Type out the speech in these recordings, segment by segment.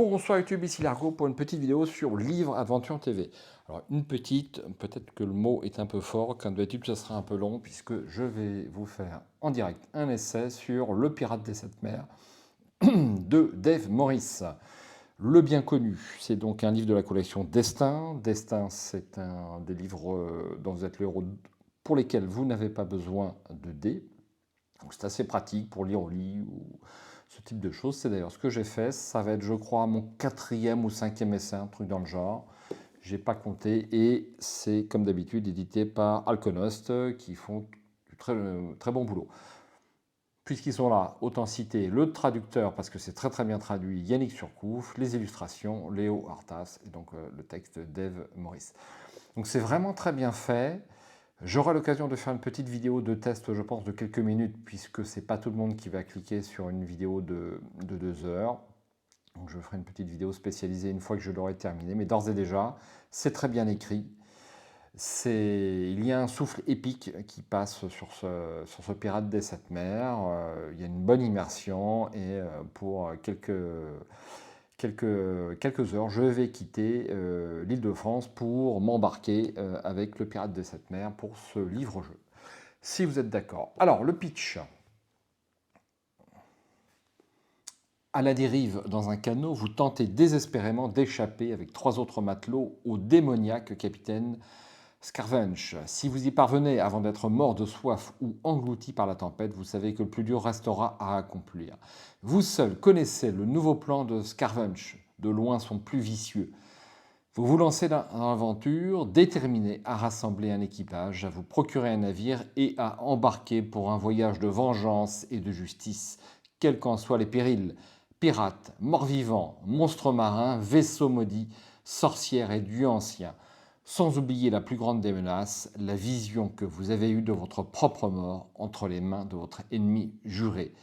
Bonsoir YouTube, ici Largo pour une petite vidéo sur Livre Aventure TV. Alors une petite, peut-être que le mot est un peu fort, comme d'habitude ça sera un peu long puisque je vais vous faire en direct un essai sur Le Pirate des Sept Mers de Dave Morris. Le bien connu, c'est donc un livre de la collection Destin. Destin, c'est un des livres dont vous êtes le héros pour lesquels vous n'avez pas besoin de dés. Donc c'est assez pratique pour lire au lit ou ce type de choses. C'est d'ailleurs ce que j'ai fait. Ça va être, je crois, mon 4e ou 5e essai, un truc dans le genre. J'ai pas compté et c'est comme d'habitude édité par Alconost qui font du très bon boulot. Puisqu'ils sont là, autant citer le traducteur parce que c'est très bien traduit, Yannick Surcouf, les illustrations, Léo Artas et donc le texte Dave Morris. Donc c'est vraiment très bien fait. J'aurai l'occasion de faire une petite vidéo de test, je pense, de quelques minutes, puisque c'est pas tout le monde qui va cliquer sur une vidéo de 2 heures. Donc je ferai une petite vidéo spécialisée une fois que je l'aurai terminé. Mais d'ores et déjà, c'est très bien écrit. Il y a un souffle épique qui passe sur ce pirate des sept mers. Il y a une bonne immersion et pour quelques heures, je vais quitter l'Île-de-France pour m'embarquer avec le Pirate des Sept Mers pour ce livre-jeu. Si vous êtes d'accord. Alors, le pitch. À la dérive dans un canot, vous tentez désespérément d'échapper avec 3 autres matelots au démoniaque capitaine Scavench. Si vous y parvenez avant d'être mort de soif ou englouti par la tempête, vous savez que le plus dur restera à accomplir. Vous seul connaissez le nouveau plan de Scavench, de loin son plus vicieux. Vous vous lancez dans l'aventure, déterminé à rassembler un équipage, à vous procurer un navire et à embarquer pour un voyage de vengeance et de justice, quels qu'en soient les périls. Pirates, morts-vivants, monstres marins, vaisseaux maudits, sorcières et dieux anciens. Sans oublier la plus grande des menaces, la vision que vous avez eue de votre propre mort entre les mains de votre ennemi juré.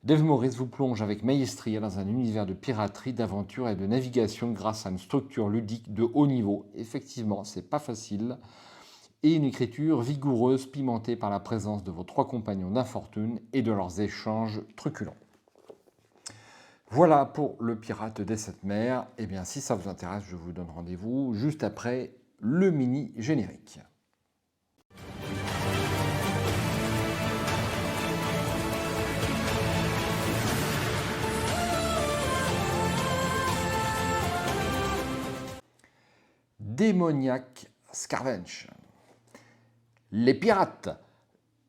Dave Morris vous plonge avec maestria dans un univers de piraterie, d'aventure et de navigation grâce à une structure ludique de haut niveau. Effectivement, c'est pas facile. Et une écriture vigoureuse pimentée par la présence de vos 3 compagnons d'infortune et de leurs échanges truculents. Voilà pour le pirate des sept mers. Eh bien, si ça vous intéresse, je vous donne rendez-vous juste après le mini générique. Démoniaque Scavench. Les pirates!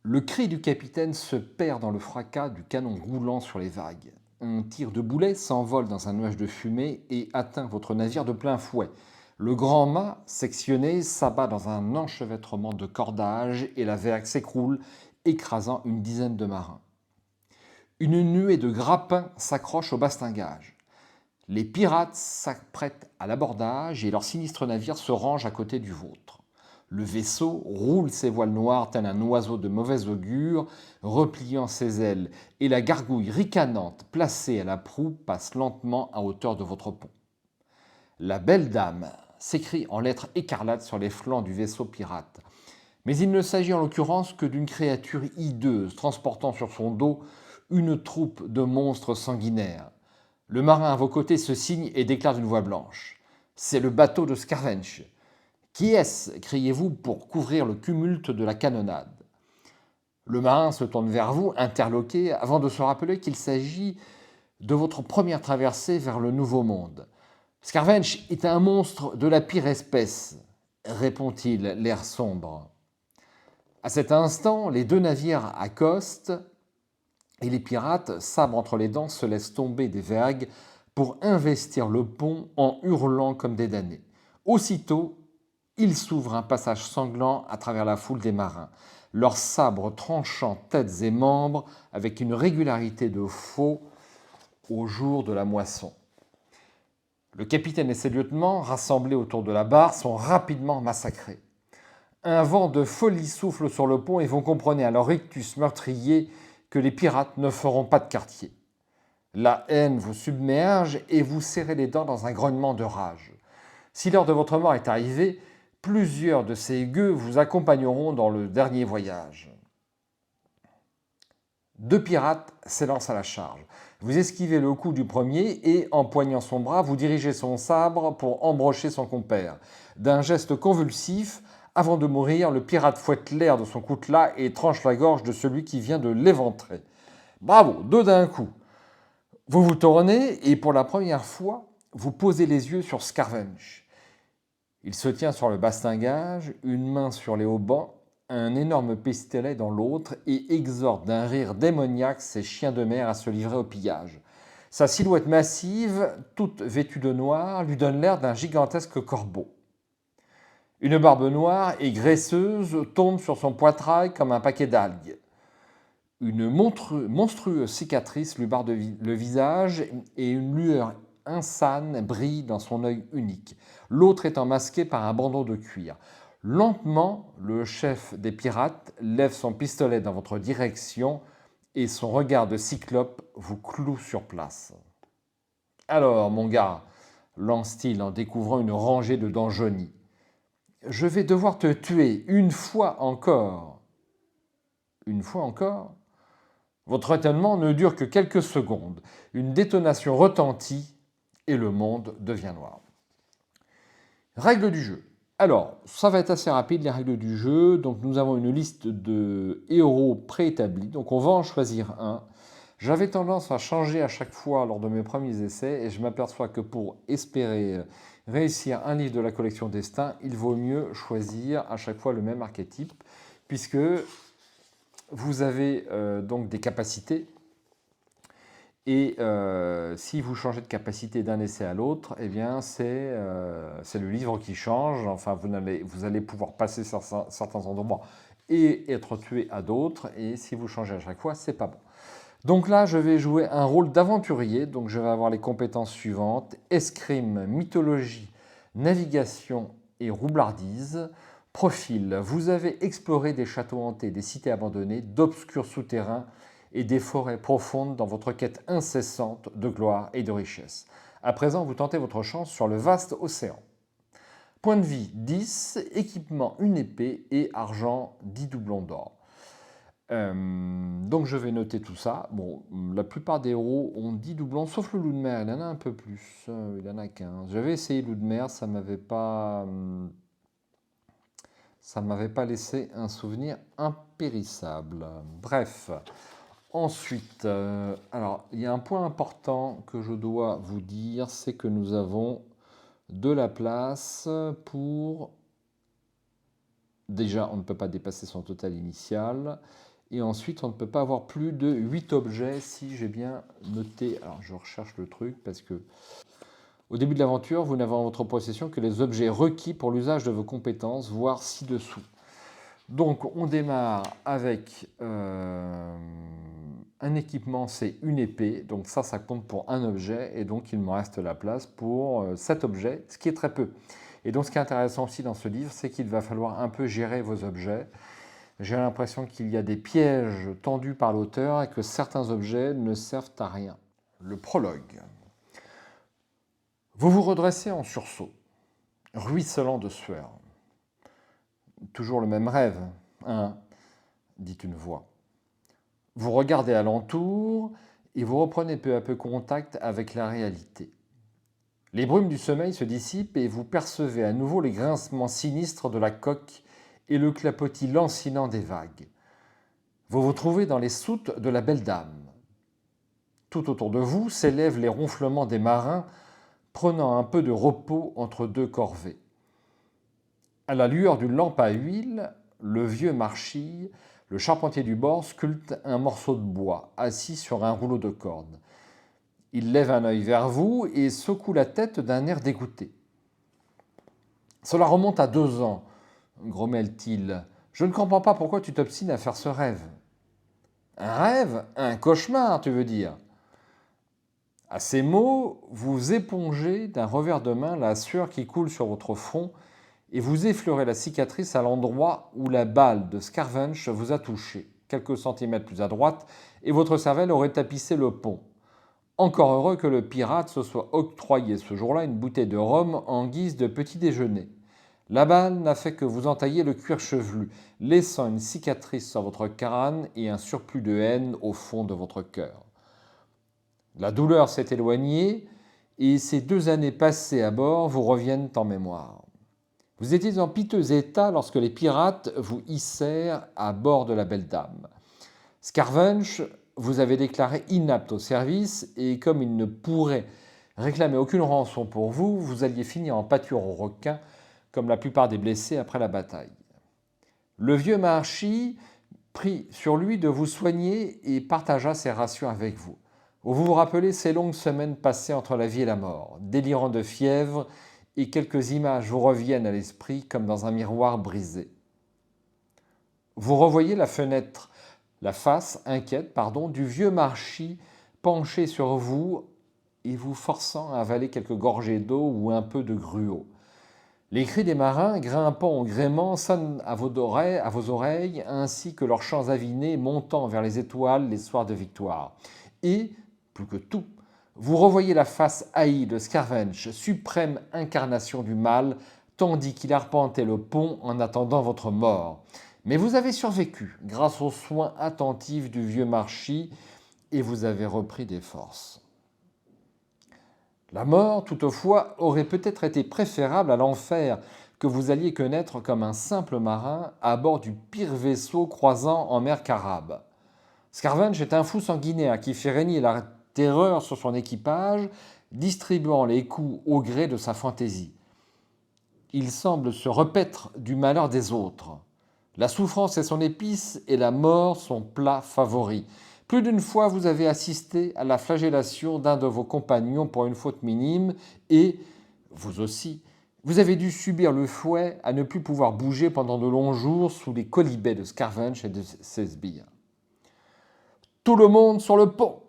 Le cri du capitaine se perd dans le fracas du canon roulant sur les vagues. Un tir de boulet s'envole dans un nuage de fumée et atteint votre navire de plein fouet. Le grand mât, sectionné, s'abat dans un enchevêtrement de cordages et la vergue s'écroule, écrasant une dizaine de marins. Une nuée de grappins s'accroche au bastingage. Les pirates s'apprêtent à l'abordage et leur sinistre navire se range à côté du vôtre. Le vaisseau roule ses voiles noires tel un oiseau de mauvaise augure, repliant ses ailes, et la gargouille ricanante placée à la proue passe lentement à hauteur de votre pont. La belle dame s'écrie en lettres écarlates sur les flancs du vaisseau pirate. Mais il ne s'agit en l'occurrence que d'une créature hideuse transportant sur son dos une troupe de monstres sanguinaires. Le marin à vos côtés se signe et déclare d'une voix blanche. C'est le bateau de Scavench. Qui est-ce criez-vous pour couvrir le tumulte de la canonnade. Le marin se tourne vers vous, interloqué, avant de se rappeler qu'il s'agit de votre première traversée vers le Nouveau Monde. Scavench est un monstre de la pire espèce, répond-il, l'air sombre. À cet instant, les 2 navires accostent et les pirates, sabre entre les dents, se laissent tomber des vagues pour investir le pont en hurlant comme des damnés. Aussitôt, il s'ouvre un passage sanglant à travers la foule des marins, leurs sabres tranchant têtes et membres avec une régularité de faux au jour de la moisson. Le capitaine et ses lieutenants, rassemblés autour de la barre, sont rapidement massacrés. Un vent de folie souffle sur le pont et vous comprenez à leur rictus meurtrier que les pirates ne feront pas de quartier. La haine vous submerge et vous serrez les dents dans un grognement de rage. Si l'heure de votre mort est arrivée, plusieurs de ces gueux vous accompagneront dans le dernier voyage. 2 pirates s'élancent à la charge. Vous esquivez le coup du premier et, empoignant son bras, vous dirigez son sabre pour embrocher son compère. D'un geste convulsif, avant de mourir, le pirate fouette l'air de son coutelas et tranche la gorge de celui qui vient de l'éventrer. Bravo, deux d'un coup. Vous vous tournez et pour la première fois, vous posez les yeux sur Scaramouche. Il se tient sur le bastingage, une main sur les haubans, un énorme pistolet dans l'autre et exhorte d'un rire démoniaque ses chiens de mer à se livrer au pillage. Sa silhouette massive, toute vêtue de noir, lui donne l'air d'un gigantesque corbeau. Une barbe noire et graisseuse tombe sur son poitrail comme un paquet d'algues. Une monstrueuse cicatrice lui barre le visage et une lueur insane brille dans son œil unique, l'autre étant masqué par un bandeau de cuir. Lentement, le chef des pirates lève son pistolet dans votre direction et son regard de cyclope vous cloue sur place. « Alors, mon gars, lance-t-il en découvrant une rangée de dents jaunies, je vais devoir te tuer une fois encore. » Une fois encore ? Votre étonnement ne dure que quelques secondes. Une détonation retentit et le monde devient noir. Règles du jeu. Alors, ça va être assez rapide, les règles du jeu. Donc, nous avons une liste de héros préétablis. Donc, on va en choisir un. J'avais tendance à changer à chaque fois lors de mes premiers essais et je m'aperçois que pour espérer réussir un livre de la collection Destin, il vaut mieux choisir à chaque fois le même archétype puisque vous avez donc des capacités et si vous changez de capacité d'un essai à l'autre, eh bien c'est le livre qui change. Enfin, vous allez pouvoir passer certains endroits et être tué à d'autres. Et si vous changez à chaque fois, c'est pas bon. Donc là, je vais jouer un rôle d'aventurier. Donc je vais avoir les compétences suivantes: escrime, mythologie, navigation et roublardise. Profil, vous avez exploré des châteaux hantés, des cités abandonnées, d'obscurs souterrains et des forêts profondes dans votre quête incessante de gloire et de richesse. À présent, vous tentez votre chance sur le vaste océan. Point de vie 10, équipement une épée et argent 10 doublons d'or. Donc je vais noter tout ça. Bon, la plupart des héros ont 10 doublons, sauf le loup de mer, il en a un peu plus, il en a 15. J'avais essayé le loup de mer, ça ne m'avait pas laissé un souvenir impérissable. Bref. Ensuite, alors il y a un point important que je dois vous dire, c'est que nous avons de la place pour... Déjà, on ne peut pas dépasser son total initial. Et ensuite, on ne peut pas avoir plus de 8 objets si j'ai bien noté. Alors, je recherche le truc parce que... Au début de l'aventure, vous n'avez en votre possession que les objets requis pour l'usage de vos compétences, voire ci-dessous. Donc, on démarre avec un équipement, c'est une épée. Donc ça compte pour un objet. Et donc, il me reste la place pour 7 objets, ce qui est très peu. Et donc, ce qui est intéressant aussi dans ce livre, c'est qu'il va falloir un peu gérer vos objets. J'ai l'impression qu'il y a des pièges tendus par l'auteur et que certains objets ne servent à rien. Le prologue. Vous vous redressez en sursaut, ruisselant de sueur. Toujours le même rêve, hein, dit une voix. Vous regardez alentour et vous reprenez peu à peu contact avec la réalité. Les brumes du sommeil se dissipent et vous percevez à nouveau les grincements sinistres de la coque et le clapotis lancinant des vagues. Vous vous trouvez dans les soutes de la Belle Dame. Tout autour de vous s'élèvent les ronflements des marins prenant un peu de repos entre deux corvées. À la lueur d'une lampe à huile, le vieux Marchille, le charpentier du bord, sculpte un morceau de bois, assis sur un rouleau de corde. Il lève un œil vers vous et secoue la tête d'un air dégoûté. « Cela remonte à 2 ans, grommelle-t-il. Je ne comprends pas pourquoi tu t'obstines à faire ce rêve. »« Un rêve ? Un cauchemar, tu veux dire ?» À ces mots, vous épongez d'un revers de main la sueur qui coule sur votre front et vous effleurez la cicatrice à l'endroit où la balle de Scaramouche vous a touché, quelques centimètres plus à droite, et votre cervelle aurait tapissé le pont. Encore heureux que le pirate se soit octroyé ce jour-là une bouteille de rhum en guise de petit déjeuner. La balle n'a fait que vous entailler le cuir chevelu, laissant une cicatrice sur votre crâne et un surplus de haine au fond de votre cœur. La douleur s'est éloignée et ces 2 années passées à bord vous reviennent en mémoire. Vous étiez en piteux état lorsque les pirates vous hissèrent à bord de la Belle Dame. Scavench vous avait déclaré inapte au service et comme il ne pourrait réclamer aucune rançon pour vous, vous alliez finir en pâture aux requins comme la plupart des blessés après la bataille. Le vieux Marchi prit sur lui de vous soigner et partagea ses rations avec vous. Vous vous rappelez ces longues semaines passées entre la vie et la mort, délirant de fièvre, et quelques images vous reviennent à l'esprit comme dans un miroir brisé. Vous revoyez la face inquiète, du vieux Marchi penché sur vous et vous forçant à avaler quelques gorgées d'eau ou un peu de gruau. Les cris des marins, grimpant au gréement, sonnent à vos oreilles, ainsi que leurs chants avinés montant vers les étoiles les soirs de victoire. Et, plus que tout, vous revoyez la face haïe de Scavench, suprême incarnation du mal, tandis qu'il arpentait le pont en attendant votre mort. Mais vous avez survécu, grâce aux soins attentifs du vieux Marchi, et vous avez repris des forces. La mort, toutefois, aurait peut-être été préférable à l'enfer que vous alliez connaître comme un simple marin à bord du pire vaisseau croisant en mer Caraïbe. Scavench est un fou sanguinaire qui fait régner la terreur sur son équipage, distribuant les coups au gré de sa fantaisie. Il semble se repaître du malheur des autres. La souffrance est son épice et la mort son plat favori. Plus d'une fois, vous avez assisté à la flagellation d'un de vos compagnons pour une faute minime et, vous aussi, vous avez dû subir le fouet à ne plus pouvoir bouger pendant de longs jours sous les quolibets de Scavench et de ses sbires. Tout le monde sur le pont!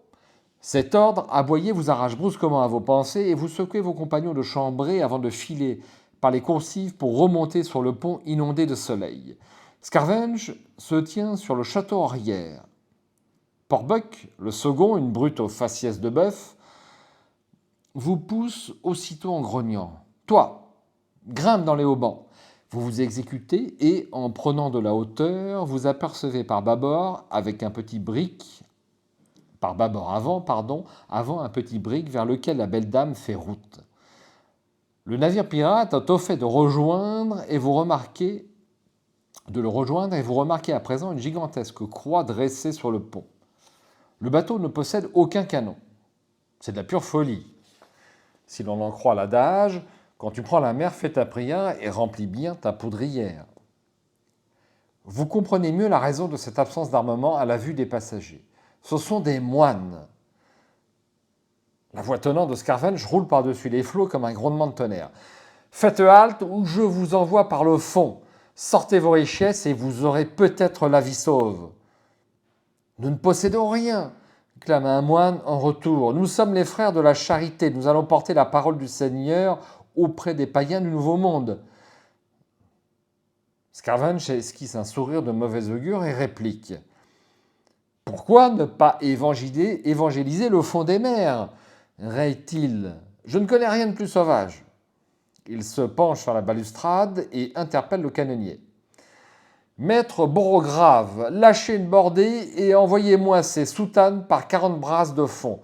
Cet ordre aboyé vous arrache brusquement à vos pensées et vous secouez vos compagnons de chambrée avant de filer par les coursives pour remonter sur le pont inondé de soleil. Scavench se tient sur le château arrière. Porbuck, le second, une brute aux faciès de bœuf, vous pousse aussitôt en grognant. « Toi, grimpe dans les haubans !» Vous vous exécutez et, en prenant de la hauteur, vous apercevez par bâbord, avec un petit brick, par bâbord avant un petit brick vers lequel la Belle Dame fait route. Le navire pirate a au fait de le rejoindre et vous remarquez à présent une gigantesque croix dressée sur le pont. Le bateau ne possède aucun canon. C'est de la pure folie. Si l'on en croit l'adage, quand tu prends la mer, fais ta prière et remplis bien ta poudrière. Vous comprenez mieux la raison de cette absence d'armement à la vue des passagers. Ce sont des moines. La voix tonnante de Scavench roule par-dessus les flots comme un grondement de tonnerre. Faites halte ou je vous envoie par le fond. Sortez vos richesses et vous aurez peut-être la vie sauve. Nous ne possédons rien, clame un moine en retour. Nous sommes les frères de la charité. Nous allons porter la parole du Seigneur auprès des païens du Nouveau Monde. Scavench esquisse un sourire de mauvais augure et réplique. Pourquoi ne pas évangéliser le fond des mers ? Raye-t-il. Je ne connais rien de plus sauvage. Il se penche sur la balustrade et interpelle le canonnier. Maître Borograve, lâchez une bordée et envoyez-moi ces soutanes par 40 brasses de fond.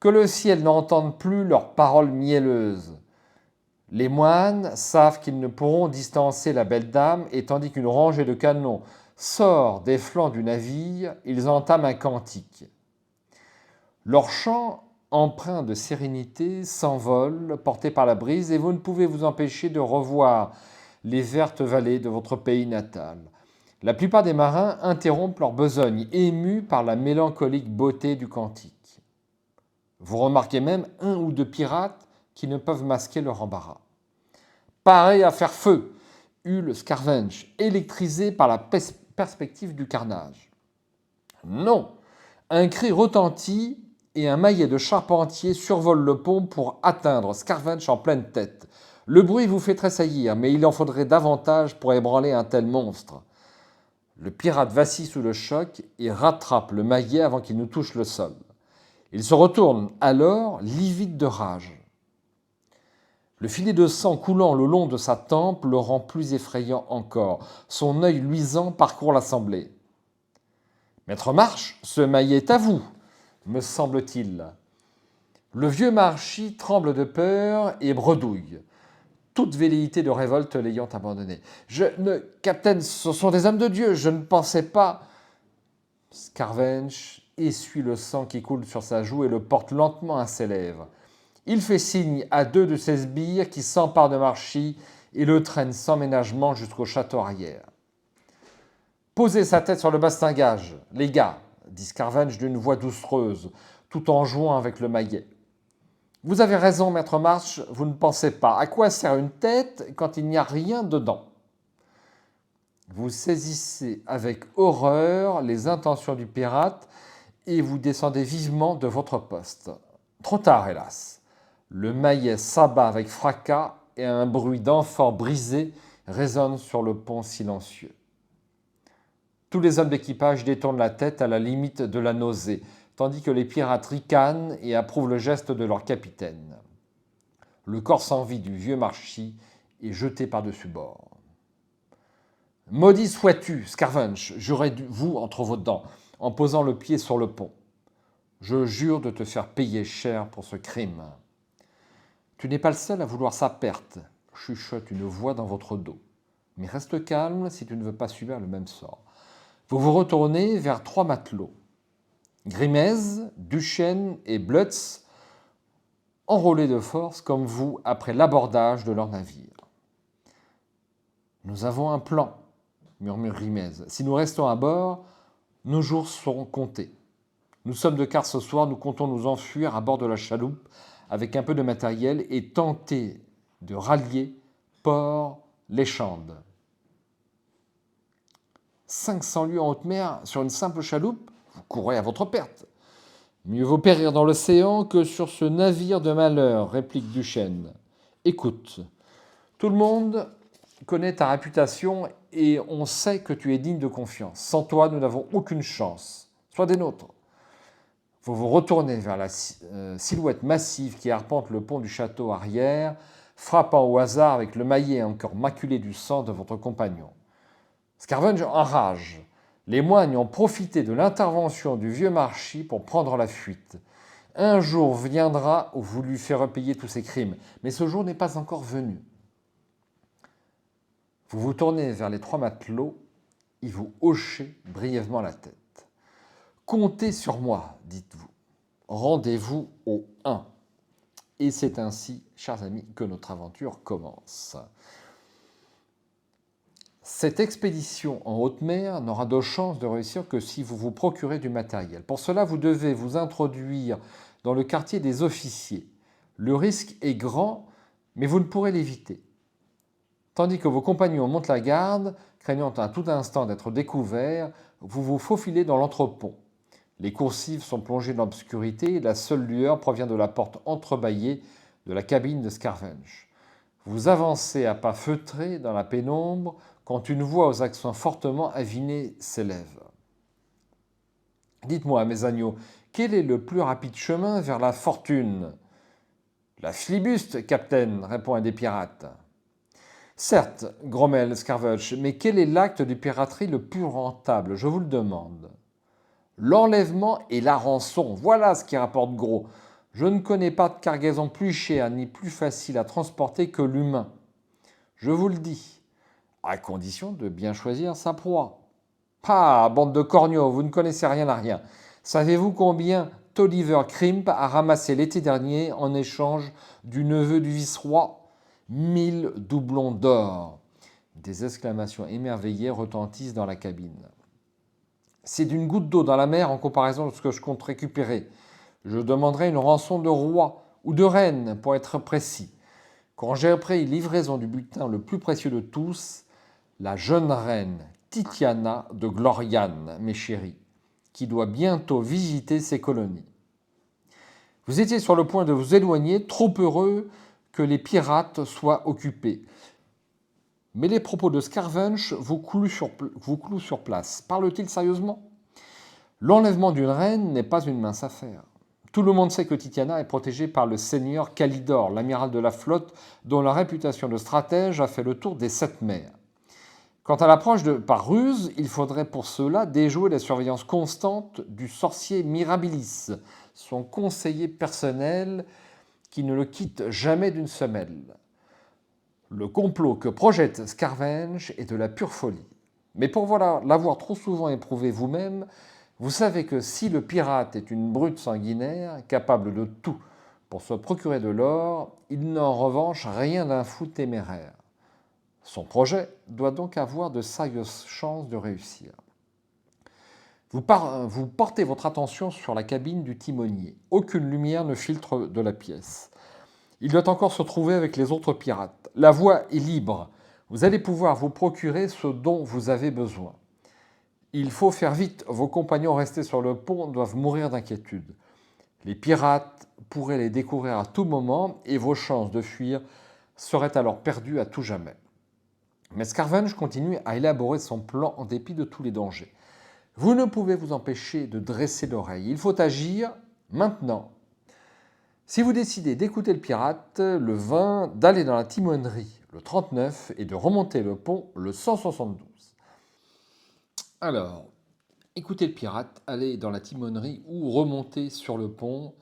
Que le ciel n'entende plus leurs paroles mielleuses. Les moines savent qu'ils ne pourront distancer la Belle Dame et tandis qu'une rangée de canons sort des flancs du navire, ils entament un cantique. Leur chant, empreint de sérénité, s'envole, porté par la brise, et vous ne pouvez vous empêcher de revoir les vertes vallées de votre pays natal. La plupart des marins interrompent leur besogne, émus par la mélancolique beauté du cantique. Vous remarquez même un ou deux pirates qui ne peuvent masquer leur embarras. « Parez à faire feu !» hule Scavench, électrisé par la perspective du carnage. Non ! Un cri retentit et un maillet de charpentier survole le pont pour atteindre Scavench en pleine tête. Le bruit vous fait tressaillir, mais il en faudrait davantage pour ébranler un tel monstre. Le pirate vacille sous le choc et rattrape le maillet avant qu'il ne touche le sol. Il se retourne alors, livide de rage. Le filet de sang coulant le long de sa tempe le rend plus effrayant encore. Son œil luisant parcourt l'assemblée. « Maître March, ce maillet est à vous, me semble-t-il. » Le vieux Marchi tremble de peur et bredouille, toute velléité de révolte l'ayant abandonné. Capitaine, ce sont des hommes de Dieu, je ne pensais pas. Scavench essuie le sang qui coule sur sa joue et le porte lentement à ses lèvres. Il fait signe à 2 de ses sbires qui s'emparent de Marchi et le traînent sans ménagement jusqu'au château arrière. Posez sa tête sur le bastingage, les gars, dit Scavench d'une voix doucereuse, tout en jouant avec le maillet. Vous avez raison, maître March, vous ne pensez pas. À quoi sert une tête quand il n'y a rien dedans? Vous saisissez avec horreur les intentions du pirate et vous descendez vivement de votre poste. Trop tard, hélas. Le maillet s'abat avec fracas et un bruit d'amphore brisé résonne sur le pont silencieux. Tous les hommes d'équipage détournent la tête à la limite de la nausée, tandis que les pirates ricanent et approuvent le geste de leur capitaine. Le corps sans vie du vieux Marchi est jeté par-dessus bord. « Maudit sois-tu, Scavench, jurez-vous entre vos dents, en posant le pied sur le pont. Je jure de te faire payer cher pour ce crime. » « Tu n'es pas le seul à vouloir sa perte, » chuchote une voix dans votre dos. « Mais reste calme si tu ne veux pas subir le même sort. » Vous vous retournez vers 3 matelots. Grimez, Duchesne et Blutz, enrôlés de force comme vous après l'abordage de leur navire. « Nous avons un plan, » murmure Grimez. « Si nous restons à bord, nos jours seront comptés. Nous sommes de quart ce soir, nous comptons nous enfuir à bord de la chaloupe avec un peu de matériel et tenter de rallier Port-l'Échande. 500 lieues en haute mer sur une simple chaloupe, vous courez à votre perte. Mieux vaut périr dans l'océan que sur ce navire de malheur, réplique Duchesne. Écoute, tout le monde connaît ta réputation et on sait que tu es digne de confiance. Sans toi, nous n'avons aucune chance. Sois des nôtres. Vous vous retournez vers la silhouette massive qui arpente le pont du château arrière, frappant au hasard avec le maillet encore maculé du sang de votre compagnon. Scavench enrage. Les moines ont profité de l'intervention du vieux Marchi pour prendre la fuite. Un jour viendra où vous lui ferez payer tous ses crimes, mais ce jour n'est pas encore venu. Vous vous tournez vers les 3 matelots et vous hochez brièvement la tête. Comptez sur moi, dites-vous. Rendez-vous au 1. Et c'est ainsi, chers amis, que notre aventure commence. Cette expédition en haute mer n'aura de chance de réussir que si vous vous procurez du matériel. Pour cela, vous devez vous introduire dans le quartier des officiers. Le risque est grand, mais vous ne pourrez l'éviter. Tandis que vos compagnons montent la garde, craignant à tout instant d'être découverts, vous vous faufilez dans l'entrepont. Les coursives sont plongées dans l'obscurité et la seule lueur provient de la porte entrebâillée de la cabine de Scavench. Vous avancez à pas feutrés dans la pénombre quand une voix aux accents fortement avinés s'élève. « Dites-moi, mes agneaux, quel est le plus rapide chemin vers la fortune ?»« La flibuste, capitaine, répond un des pirates. « Certes, grommelle Scavench, mais quel est l'acte de piraterie le plus rentable, je vous le demande. »« L'enlèvement et la rançon, voilà ce qui rapporte gros. Je ne connais pas de cargaison plus chère ni plus facile à transporter que l'humain. Je vous le dis, à condition de bien choisir sa proie. Ah, bande de corneaux, vous ne connaissez rien à rien. Savez-vous combien Tolliver Crimp a ramassé l'été dernier en échange du neveu du vice-roi ? 1000 doublons d'or. » Des exclamations émerveillées retentissent dans la cabine. « C'est d'une goutte d'eau dans la mer en comparaison de ce que je compte récupérer. Je demanderai une rançon de roi ou de reine pour être précis. Quand j'ai pris livraison du butin le plus précieux de tous, la jeune reine Titiana de Gloriane, mes chéris, qui doit bientôt visiter ses colonies. Vous étiez sur le point de vous éloigner, trop heureux que les pirates soient occupés. Mais les propos de Scavench vous clouent sur place. Parle-t-il sérieusement ? L'enlèvement d'une reine n'est pas une mince affaire. Tout le monde sait que Titiana est protégée par le seigneur Calidore, l'amiral de la flotte, dont la réputation de stratège a fait le tour des 7 mers. Quant à l'approche par ruse, il faudrait pour cela déjouer la surveillance constante du sorcier Mirabilis, son conseiller personnel qui ne le quitte jamais d'une semelle. Le complot que projette Scaravenge est de la pure folie. Mais pour l'avoir trop souvent éprouvé vous-même, vous savez que si le pirate est une brute sanguinaire, capable de tout pour se procurer de l'or, il n'a en revanche rien d'un fou téméraire. Son projet doit donc avoir de sérieuses chances de réussir. Vous portez votre attention sur la cabine du timonier. Aucune lumière ne filtre de la pièce. Il doit encore se trouver avec les autres pirates. La voie est libre. Vous allez pouvoir vous procurer ce dont vous avez besoin. Il faut faire vite. Vos compagnons restés sur le pont doivent mourir d'inquiétude. Les pirates pourraient les découvrir à tout moment et vos chances de fuir seraient alors perdues à tout jamais. Mais Scaravenge continue à élaborer son plan en dépit de tous les dangers. Vous ne pouvez vous empêcher de dresser l'oreille. Il faut agir maintenant. Si vous décidez d'écouter le pirate, le 20, d'aller dans la timonerie, le 39, et de remonter le pont, le 172. Alors, écoutez le pirate, allez dans la timonerie ou remonter sur le pont.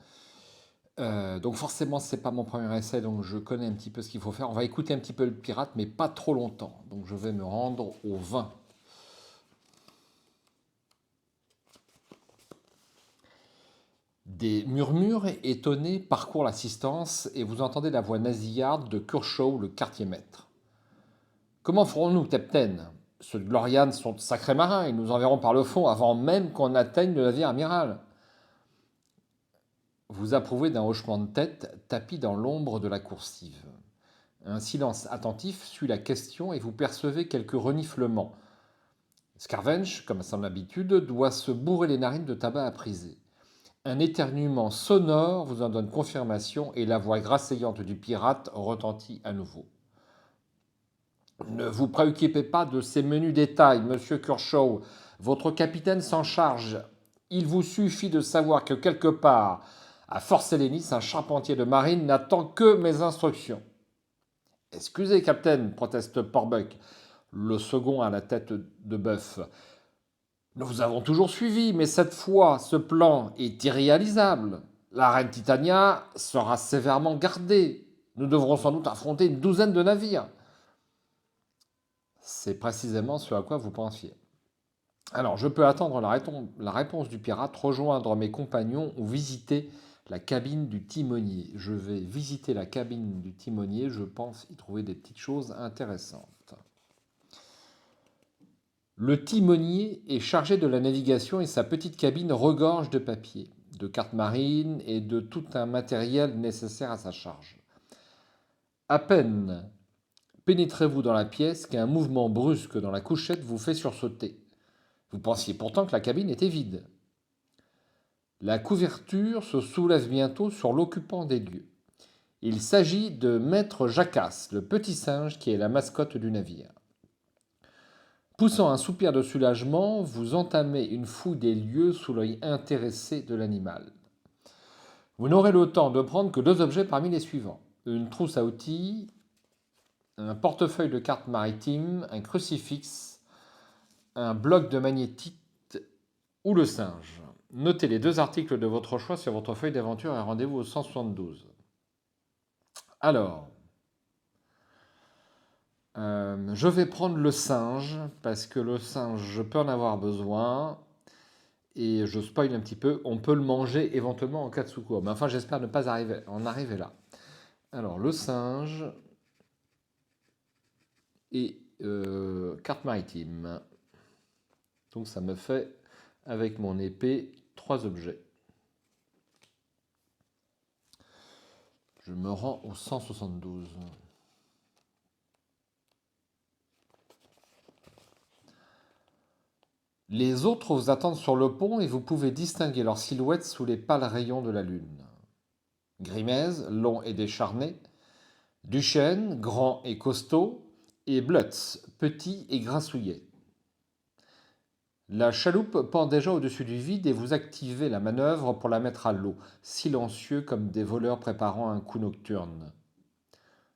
Donc forcément, ce n'est pas mon premier essai, donc je connais un petit peu ce qu'il faut faire. On va écouter un petit peu le pirate, mais pas trop longtemps. Donc je vais me rendre au 20. Des murmures étonnés parcourent l'assistance et vous entendez la voix nasillarde de Kershaw, le quartier-maître. Comment ferons-nous, capitaine? Ceux de Gloriane sont de sacrés marins, ils nous enverront par le fond avant même qu'on atteigne le navire amiral. Vous approuvez d'un hochement de tête tapi dans l'ombre de la coursive. Un silence attentif suit la question et vous percevez quelques reniflements. Scaravenge, comme à son habitude, doit se bourrer les narines de tabac à priser. Un éternuement sonore vous en donne confirmation et la voix grasseillante du pirate retentit à nouveau. Ne vous préoccupez pas de ces menus détails, monsieur Kershaw. Votre capitaine s'en charge. Il vous suffit de savoir que quelque part, à Fort Sélénis, un charpentier de marine n'attend que mes instructions. Excusez, capitaine, proteste Porbuck, le second à la tête de bœuf. Nous vous avons toujours suivi, mais cette fois, ce plan est irréalisable. La reine Titania sera sévèrement gardée. Nous devrons sans doute affronter une douzaine de navires. C'est précisément ce à quoi vous pensiez. Alors, je peux attendre la réponse du pirate, rejoindre mes compagnons ou visiter la cabine du timonier. Je vais visiter la cabine du timonier, je pense y trouver des petites choses intéressantes. Le timonier est chargé de la navigation et sa petite cabine regorge de papier, de cartes marines et de tout un matériel nécessaire à sa charge. À peine pénétrez-vous dans la pièce qu'un mouvement brusque dans la couchette vous fait sursauter. Vous pensiez pourtant que la cabine était vide. La couverture se soulève bientôt sur l'occupant des lieux. Il s'agit de Maître Jacasse, le petit singe qui est la mascotte du navire. Poussant un soupir de soulagement, vous entamez une fouille des lieux sous l'œil intéressé de l'animal. Vous n'aurez le temps de prendre que 2 objets parmi les suivants. Une trousse à outils, un portefeuille de cartes maritimes, un crucifix, un bloc de magnétite ou le singe. Notez les 2 articles de votre choix sur votre feuille d'aventure et rendez-vous au 172. Alors, je vais prendre le singe, parce que le singe, je peux en avoir besoin. Et je spoil un petit peu, on peut le manger éventuellement en cas de secours. Mais enfin, j'espère ne pas en arriver là. Alors, le singe et carte maritime. Donc, ça me fait, avec mon épée, 3 objets. Je me rends au 172. Les autres vous attendent sur le pont et vous pouvez distinguer leurs silhouettes sous les pâles rayons de la lune. Grimez, long et décharné, Duchesne, grand et costaud, et Blutz, petit et grassouillet. La chaloupe pend déjà au-dessus du vide et vous activez la manœuvre pour la mettre à l'eau, silencieux comme des voleurs préparant un coup nocturne.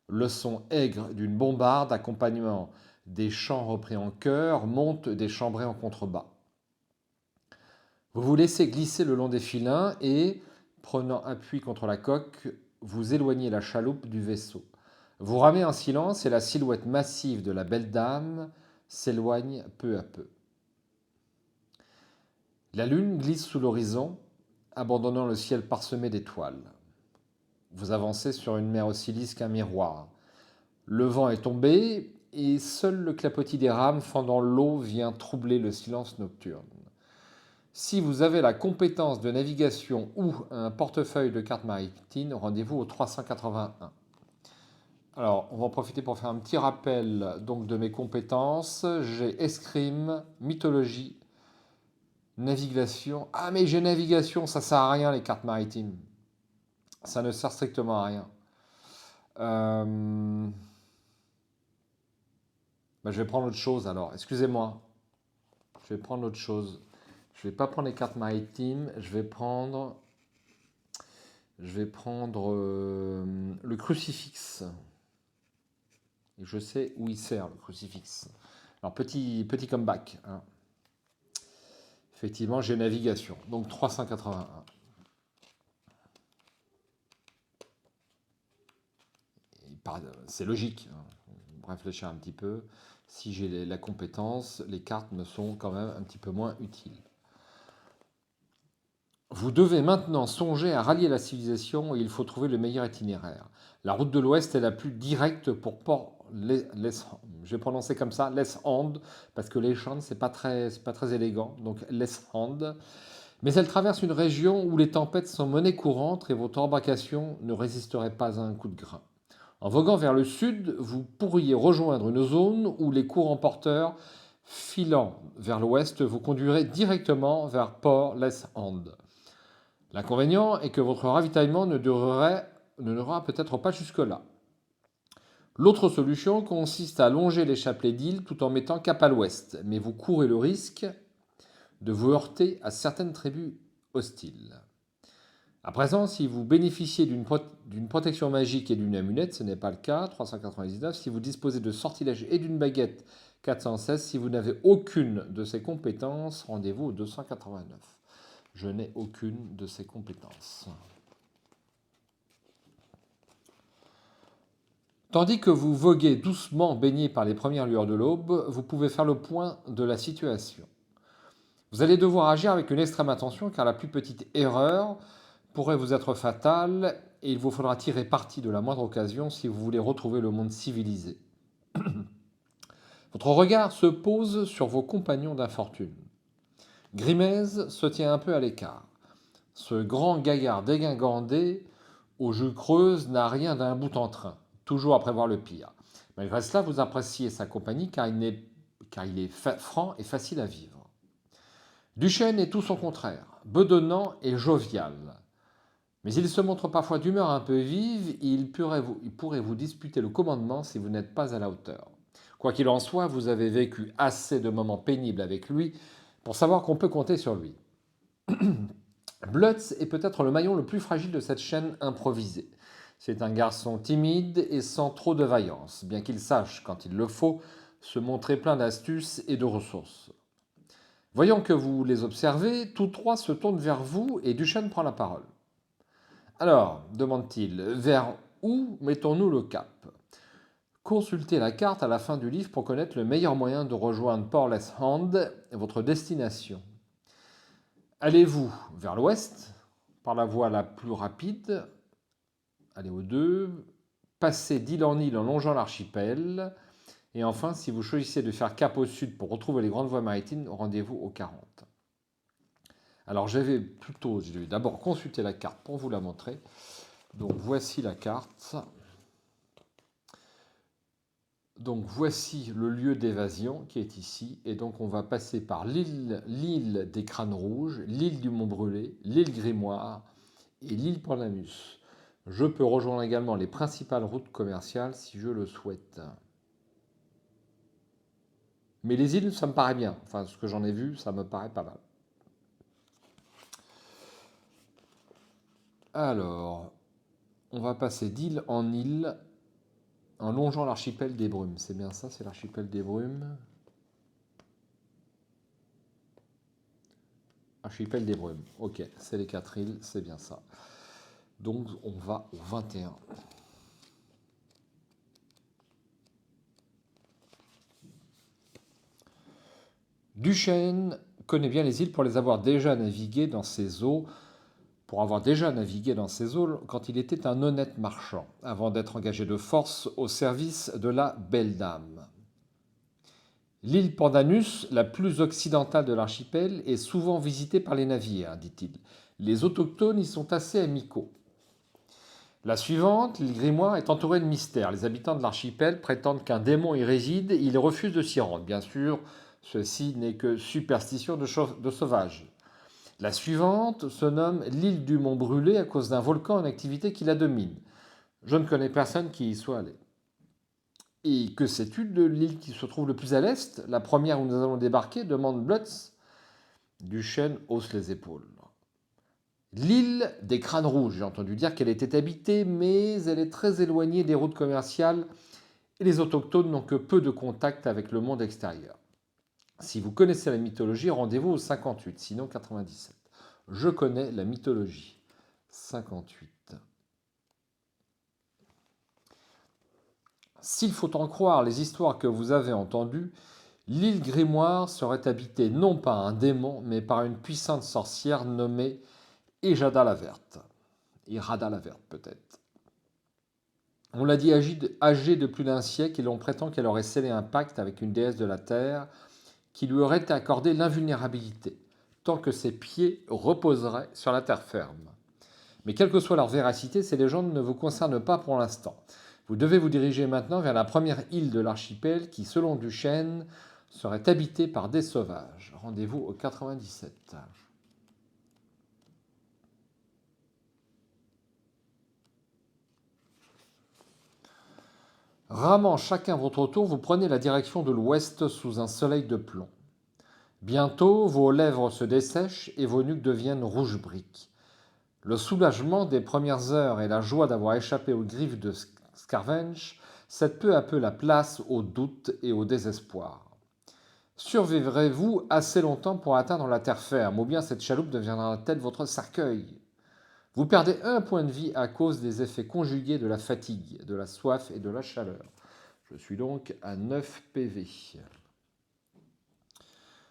Le son aigre d'une bombarde accompagnant des chants repris en chœur montent des chambrées en contrebas. Vous vous laissez glisser le long des filins et, prenant appui contre la coque, vous éloignez la chaloupe du vaisseau. Vous ramez en silence et la silhouette massive de la belle dame s'éloigne peu à peu. La lune glisse sous l'horizon, abandonnant le ciel parsemé d'étoiles. Vous avancez sur une mer aussi lisse qu'un miroir. Le vent est tombé et seul le clapotis des rames fendant l'eau vient troubler le silence nocturne. Si vous avez la compétence de navigation ou un portefeuille de cartes maritimes, rendez-vous au 381. Alors, on va en profiter pour faire un petit rappel donc, de mes compétences. J'ai escrime, mythologie, navigation. Ah, mais j'ai navigation, ça sert à rien les cartes maritimes. Ça ne sert strictement à rien. Je vais prendre autre chose alors. Excusez-moi. Je vais prendre autre chose. Je ne vais pas prendre les cartes maritimes. Je vais prendre le crucifix. Et je sais où il sert, le crucifix. Alors, petit comeback. Hein. Effectivement, j'ai navigation. Donc, 381. C'est logique. Hein. On va réfléchir un petit peu. Si j'ai la compétence, les cartes me sont quand même un petit peu moins utiles. Vous devez maintenant songer à rallier la civilisation et il faut trouver le meilleur itinéraire. La route de l'Ouest est la plus directe pour je vais prononcer comme ça, Leshand, parce que Leshand, c'est pas très élégant, donc Leshand. Mais elle traverse une région où les tempêtes sont monnaie courante et votre embarcation ne résisterait pas à un coup de grain. En voguant vers le sud, vous pourriez rejoindre une zone où les courants porteurs filant vers l'ouest vous conduiraient directement vers Port Leshand. L'inconvénient est que votre ravitaillement ne durera peut-être pas jusque-là. L'autre solution consiste à longer les chapelets d'îles tout en mettant cap à l'ouest, mais vous courez le risque de vous heurter à certaines tribus hostiles. À présent, si vous bénéficiez d'une protection magique et d'une amulette, ce n'est pas le cas, 399. Si vous disposez de sortilèges et d'une baguette, 416. Si vous n'avez aucune de ces compétences, rendez-vous au 289. Je n'ai aucune de ces compétences. Tandis que vous voguez doucement baigné par les premières lueurs de l'aube, vous pouvez faire le point de la situation. Vous allez devoir agir avec une extrême attention car la plus petite erreur pourrait vous être fatale et il vous faudra tirer parti de la moindre occasion si vous voulez retrouver le monde civilisé. Votre regard se pose sur vos compagnons d'infortune. Grimez se tient un peu à l'écart. Ce grand gaillard dégingandé, aux joues creuses, n'a rien d'un bout en train, toujours à prévoir le pire. Malgré cela, vous appréciez sa compagnie car il est franc et facile à vivre. Duchesne est tout son contraire, bedonnant et jovial. Mais il se montre parfois d'humeur un peu vive et il pourrait vous disputer le commandement si vous n'êtes pas à la hauteur. Quoi qu'il en soit, vous avez vécu assez de moments pénibles avec lui pour savoir qu'on peut compter sur lui. Blutz est peut-être le maillon le plus fragile de cette chaîne improvisée. C'est un garçon timide et sans trop de vaillance, bien qu'il sache, quand il le faut, se montrer plein d'astuces et de ressources. Voyant que vous les observez, tous trois se tournent vers vous et Duchesne prend la parole. Alors, demande-t-il, vers où mettons-nous le cap? Consultez la carte à la fin du livre pour connaître le meilleur moyen de rejoindre Port Leshand, votre destination. Allez-vous vers l'ouest, par la voie la plus rapide, allez au 2, passez d'île en île en longeant l'archipel, et enfin, si vous choisissez de faire cap au sud pour retrouver les grandes voies maritimes, rendez-vous au 40. Alors je vais d'abord consulter la carte pour vous la montrer. Donc voici la carte. Donc voici le lieu d'évasion qui est ici. Et donc on va passer par l'île des Crânes Rouges, l'île du Mont Brûlé, l'île Grimoire et l'île Pornamus. Je peux rejoindre également les principales routes commerciales si je le souhaite. Mais les îles, ça me paraît bien. Enfin, ce que j'en ai vu, ça me paraît pas mal. Alors, on va passer d'île en île. en longeant l'archipel des Brumes. C'est bien ça, c'est l'archipel des Brumes. Archipel des Brumes. Ok, c'est les 4 îles, c'est bien ça. Donc on va au 21. Duchesne connaît bien les îles pour les avoir déjà naviguées dans ses eaux, quand il était un honnête marchand, avant d'être engagé de force au service de la Belle Dame. L'île Pandanus, la plus occidentale de l'archipel, est souvent visitée par les navires, dit-il. Les autochtones y sont assez amicaux. La suivante, l'île Grimoire, est entourée de mystères. Les habitants de l'archipel prétendent qu'un démon y réside et ils refusent de s'y rendre. Bien sûr, ceci n'est que superstition de sauvage. La suivante se nomme l'île du Mont Brûlé à cause d'un volcan en activité qui la domine. Je ne connais personne qui y soit allé. Et que sais-tu de l'île qui se trouve le plus à l'est, la première où nous allons débarquer, demande Blutz. Duchesne hausse les épaules. L'île des Crânes Rouges, j'ai entendu dire qu'elle était habitée, mais elle est très éloignée des routes commerciales et les autochtones n'ont que peu de contact avec le monde extérieur. Si vous connaissez la mythologie, rendez-vous au 58, sinon 97. Je connais la mythologie. 58. S'il faut en croire les histoires que vous avez entendues, l'île Grimoire serait habitée non par un démon, mais par une puissante sorcière nommée Irada la Verte. Irada la Verte, peut-être. On l'a dit âgée de plus d'un siècle et l'on prétend qu'elle aurait scellé un pacte avec une déesse de la terre qui lui aurait accordé l'invulnérabilité, tant que ses pieds reposeraient sur la terre ferme. Mais quelle que soit leur véracité, ces légendes ne vous concernent pas pour l'instant. Vous devez vous diriger maintenant vers la première île de l'archipel qui, selon Duchesne, serait habitée par des sauvages. Rendez-vous au 97. Ramant chacun votre tour, vous prenez la direction de l'ouest sous un soleil de plomb. Bientôt, vos lèvres se dessèchent et vos nuques deviennent rouge brique. Le soulagement des premières heures et la joie d'avoir échappé aux griffes de Scavench cèdent peu à peu la place au doute et au désespoir. Survivrez-vous assez longtemps pour atteindre la terre ferme, ou bien cette chaloupe deviendra-t-elle votre cercueil? Vous perdez un point de vie à cause des effets conjugués de la fatigue, de la soif et de la chaleur. Je suis donc à 9 PV.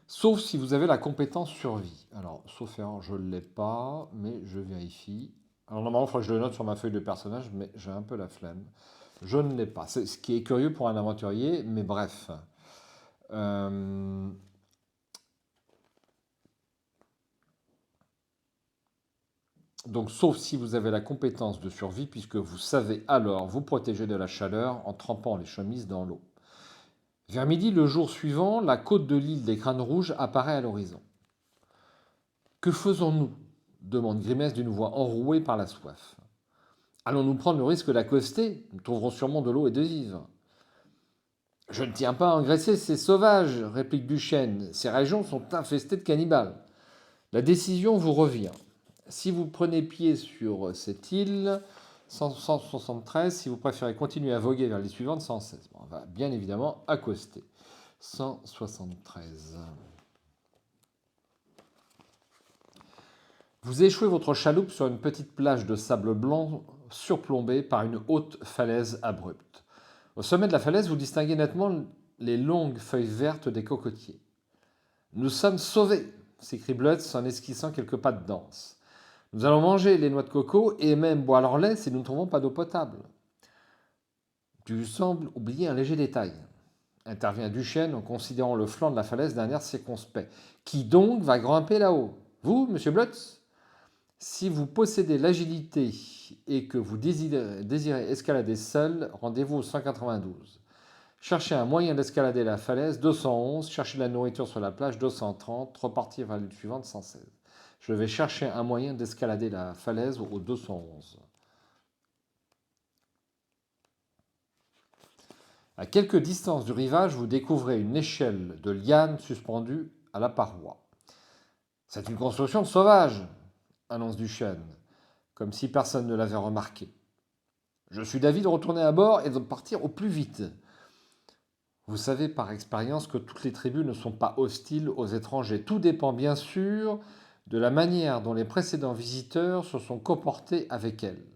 Sauf si vous avez la compétence survie. Alors, sauf erreur, je ne l'ai pas, mais je vérifie. Alors, normalement, il faudrait que je le note sur ma feuille de personnage, mais j'ai un peu la flemme. Je ne l'ai pas. C'est ce qui est curieux pour un aventurier, mais bref. Donc, sauf si vous avez la compétence de survie, puisque vous savez alors vous protéger de la chaleur en trempant les chemises dans l'eau. Vers midi, le jour suivant, la côte de l'île des Crânes Rouges apparaît à l'horizon. Que faisons-nous demande Grimès d'une voix enrouée par la soif. Allons-nous prendre le risque d'accoster? Nous trouverons sûrement de l'eau et des vivres. Je ne tiens pas à engraisser ces sauvages, réplique Duchesne. Ces régions sont infestées de cannibales. La décision vous revient. Si vous prenez pied sur cette île, 173, si vous préférez continuer à voguer vers les suivantes, 116. Bon, on va bien évidemment accoster. 173. Vous échouez votre chaloupe sur une petite plage de sable blanc surplombée par une haute falaise abrupte. Au sommet de la falaise, vous distinguez nettement les longues feuilles vertes des cocotiers. Nous sommes sauvés, s'écrie Blutz en esquissant quelques pas de danse. Nous allons manger les noix de coco et même boire leur lait si nous ne trouvons pas d'eau potable. Tu sembles oublier un léger détail, intervient Duchesne en considérant le flanc de la falaise d'un air circonspect. Qui donc va grimper là-haut? Vous, monsieur Blutz? Si vous possédez l'agilité et que vous désirez escalader seul, rendez-vous au 192. Cherchez un moyen d'escalader la falaise, 211. Cherchez de la nourriture sur la plage, 230. Repartir vers l'île suivante, 116. Je vais chercher un moyen d'escalader la falaise au 211. À quelques distances du rivage, vous découvrez une échelle de lianes suspendue à la paroi. C'est une construction de sauvage, annonce Duchesne, comme si personne ne l'avait remarqué. Je suis d'avis de retourner à bord et de partir au plus vite. Vous savez par expérience que toutes les tribus ne sont pas hostiles aux étrangers. Tout dépend bien sûr de la manière dont les précédents visiteurs se sont comportés avec elles.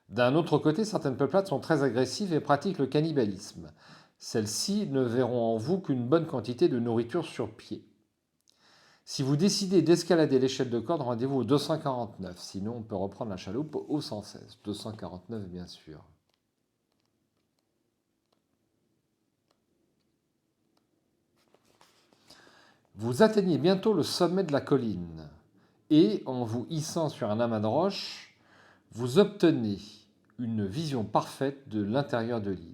D'un autre côté, certaines peuplades sont très agressives et pratiquent le cannibalisme. Celles-ci ne verront en vous qu'une bonne quantité de nourriture sur pied. Si vous décidez d'escalader l'échelle de corde, rendez-vous au 249. Sinon, on peut reprendre la chaloupe au 116. 249, bien sûr. Vous atteignez bientôt le sommet de la colline et, en vous hissant sur un amas de roches, vous obtenez une vision parfaite de l'intérieur de l'île.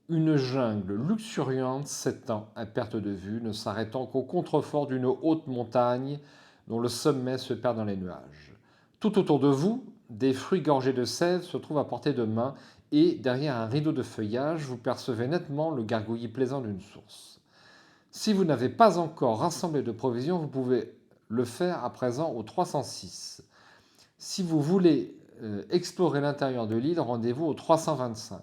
Une jungle luxuriante s'étend à perte de vue, ne s'arrêtant qu'au contrefort d'une haute montagne dont le sommet se perd dans les nuages. Tout autour de vous, des fruits gorgés de sève se trouvent à portée de main et, derrière un rideau de feuillage, vous percevez nettement le gargouillis plaisant d'une source. Si vous n'avez pas encore rassemblé de provisions, vous pouvez le faire à présent au 306. Si vous voulez explorer l'intérieur de l'île, rendez-vous au 325.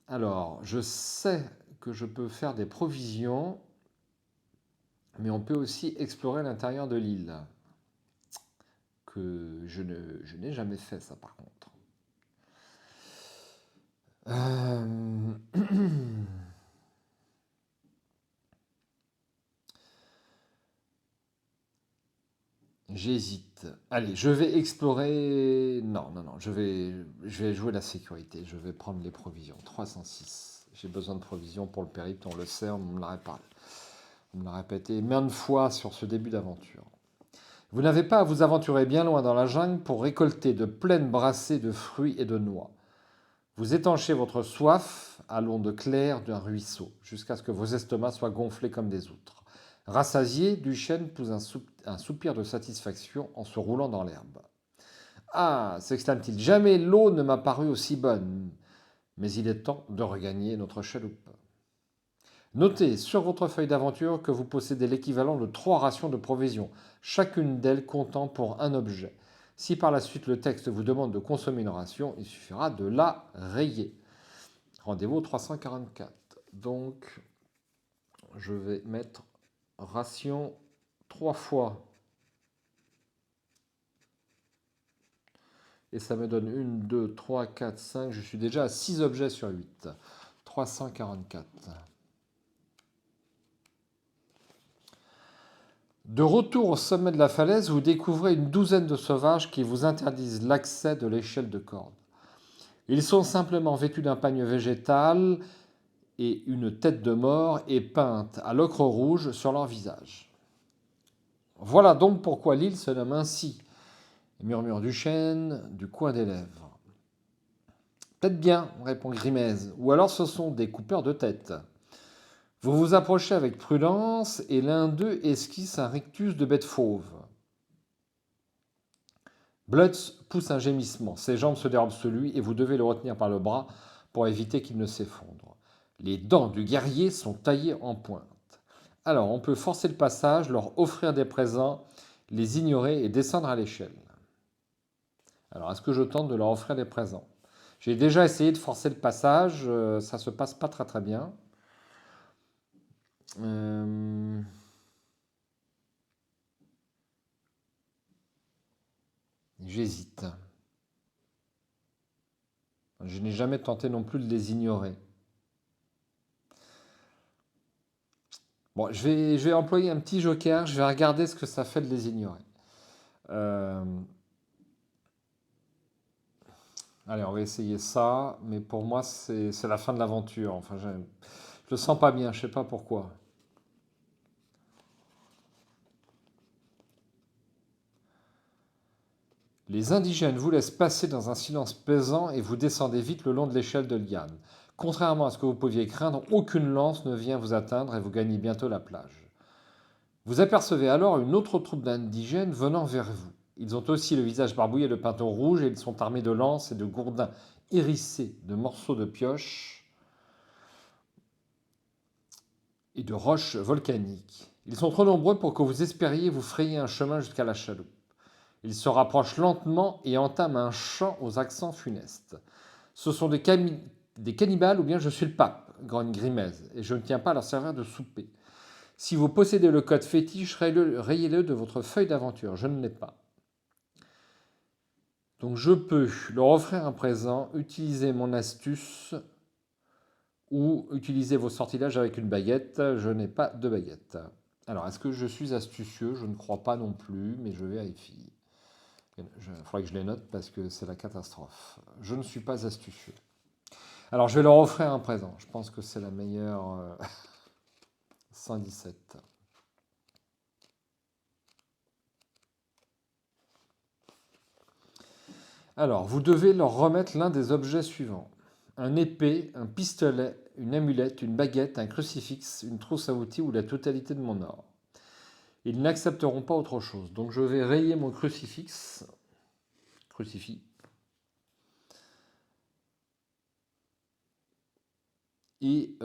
Alors, je sais que je peux faire des provisions, mais on peut aussi explorer l'intérieur de l'île, que je n'ai jamais fait ça par contre. J'hésite. Allez, je vais explorer. Non, non, non, je vais jouer la sécurité. Je vais prendre les provisions. 306. J'ai besoin de provisions pour le périple, on le sait, on me l'a répété maintes fois sur ce début d'aventure. Vous n'avez pas à vous aventurer bien loin dans la jungle pour récolter de pleines brassées de fruits et de noix. Vous étanchez votre soif à l'onde claire d'un ruisseau, jusqu'à ce que vos estomacs soient gonflés comme des outres. Rassasié, Duchesne pousse un soupir de satisfaction en se roulant dans l'herbe. Ah, s'exclame-t-il, jamais l'eau ne m'a paru aussi bonne. Mais il est temps de regagner notre chaloupe. Notez sur votre feuille d'aventure que vous possédez l'équivalent de 3 rations de provisions, chacune d'elles comptant pour un objet. Si par la suite le texte vous demande de consommer une ration, il suffira de la rayer. Rendez-vous au 344. Donc, je vais mettre ration 3 fois. Et ça me donne 1, 2, 3, 4, 5. Je suis déjà à 6 objets sur 8. 344. De retour au sommet de la falaise, vous découvrez une douzaine de sauvages qui vous interdisent l'accès de l'échelle de corde. Ils sont simplement vêtus d'un pagne végétal et une tête de mort est peinte à l'ocre rouge sur leur visage. Voilà donc pourquoi l'île se nomme ainsi, murmure Duchesne du coin des lèvres. Peut-être bien, répond Grimez, ou alors ce sont des coupeurs de tête. Vous vous approchez avec prudence et l'un d'eux esquisse un rictus de bête fauve. Blutz pousse un gémissement, ses jambes se dérobent sur lui et vous devez le retenir par le bras pour éviter qu'il ne s'effondre. Les dents du guerrier sont taillées en pointe. Alors on peut forcer le passage, leur offrir des présents, les ignorer et descendre à l'échelle. Alors est-ce que je tente de leur offrir des présents? J'ai déjà essayé de forcer le passage, ça se passe pas très très bien. J'hésite. Je n'ai jamais tenté non plus de les ignorer. Bon, je vais employer un petit joker, je vais regarder ce que ça fait de les ignorer. Allez, on va essayer ça, mais pour moi, c'est la fin de l'aventure. Enfin, je le sens pas bien, je sais pas pourquoi. Les indigènes vous laissent passer dans un silence pesant et vous descendez vite le long de l'échelle de liane. Contrairement à ce que vous pouviez craindre, aucune lance ne vient vous atteindre et vous gagnez bientôt la plage. Vous apercevez alors une autre troupe d'indigènes venant vers vous. Ils ont aussi le visage barbouillé de pinceaux rouges et ils sont armés de lances et de gourdins hérissés de morceaux de pioche et de roches volcaniques. Ils sont trop nombreux pour que vous espériez vous frayer un chemin jusqu'à la chaloupe. Il se rapproche lentement et entame un chant aux accents funestes. Ce sont des cannibales ou bien je suis le pape, grogne Grimez, et je ne tiens pas à leur servir de souper. Si vous possédez le code fétiche, rayez-le de votre feuille d'aventure. Je ne l'ai pas. Donc je peux leur offrir un présent, utiliser mon astuce ou utiliser vos sortilèges avec une baguette. Je n'ai pas de baguette. Alors, est-ce que je suis astucieux? Je ne crois pas non plus, mais je vérifie. Il faudrait que je les note parce que c'est la catastrophe. Je ne suis pas astucieux. Alors, je vais leur offrir un présent. Je pense que c'est la meilleure 117. Alors, vous devez leur remettre l'un des objets suivants. Un épée, un pistolet, une amulette, une baguette, un crucifix, une trousse à outils ou la totalité de mon or. Ils n'accepteront pas autre chose. Donc je vais rayer mon crucifix. Crucifix. Et